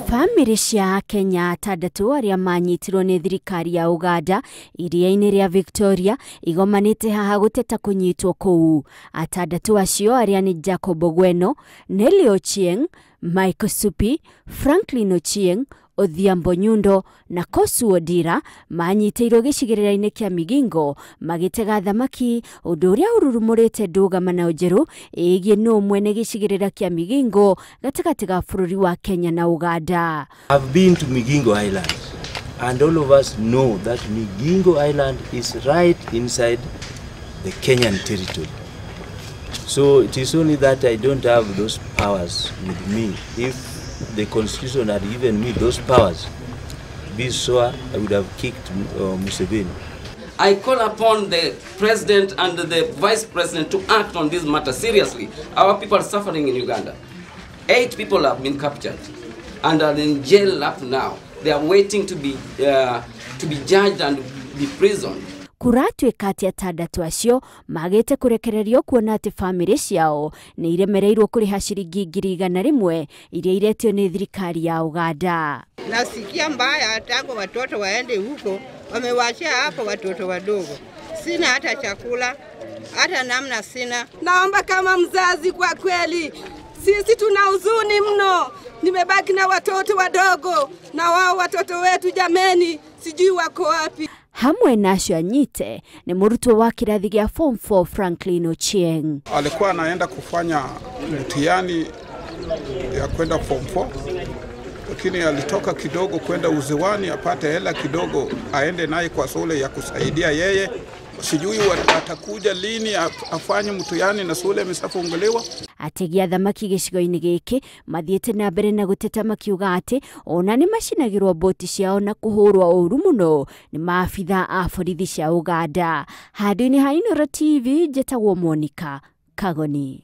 Family cia Akenya atandatu aria manyitirwo ni thirikari ya Uganda iria-ini ria Victoria igomanite haha guteta kunyitwo kuu. Atandatu acio aria ni Jacob Ogweno, Nelly Ochieng, Michael Supi, Franklin Ochieng, Odhiambo Nyundo na Kosu Odira manyitĩirwo gĩcigĩrĩra-inĩ kia migingo magĩtega thamaki, ũndũ ũrĩa ũrurumũrĩte Ndugamano njerũ ĩgiĩ nũ mwene gĩcigĩrĩra kia migingo gatagatĩ ga bũrũri wa Kenya na Uganda. I've been to Migingo Island and all of us know that Migingo Island is right inside the Kenyan territory. So it is only that I don't have those powers with me. If the constitution had given me those powers, be sure I would have kicked Museveni. I call upon the president and the vice president to act on this matter seriously. Our people are suffering in Uganda. 8 people have been captured and are in jail up now. They are waiting to be judged and be prisoned. Kuratuĩka atĩ atandatu acio magĩte kũrekererio kuona atĩ family ciao nĩ iremereirwo kuriha shilingi ngiri igana rimwe iria iretio ni thirikari ya Uganda. Nasikia mbaya, tangu watoto waende huko, wamewachia hapo watoto wadogo. Sina hata chakula, hata namna sina. Naomba kama mzazi, kwa kweli sisi tuna huzuni mno. Nimebaki na watoto wadogo na wao watoto wetu jameni, sijui wako wapi. Hamwe nacio anyite ni murutwo wa kirathi gia form 4 Franklin Ochieng. Alikuwa anaenda kufanya mtihani ya kwenda form 4, lakini alitoka kidogo kwenda uziwani apate hela kidogo aende naye kwa shule ya kusaidia yeye. Sijui atakuja lini afanye mtihani na shule imesafunguliwa. Ategia thamaki gĩcigo-inĩ gĩkĩ mathiĩte na mbere na gũteta makiuga atĩ ona nĩ macinagĩrwo boti ciao na kũhũrwo ũru mũno nĩ maabitha a borithi cia Uganda. Handũ-inĩ ha Inooro TV, njĩtagwo Monica Kagoni.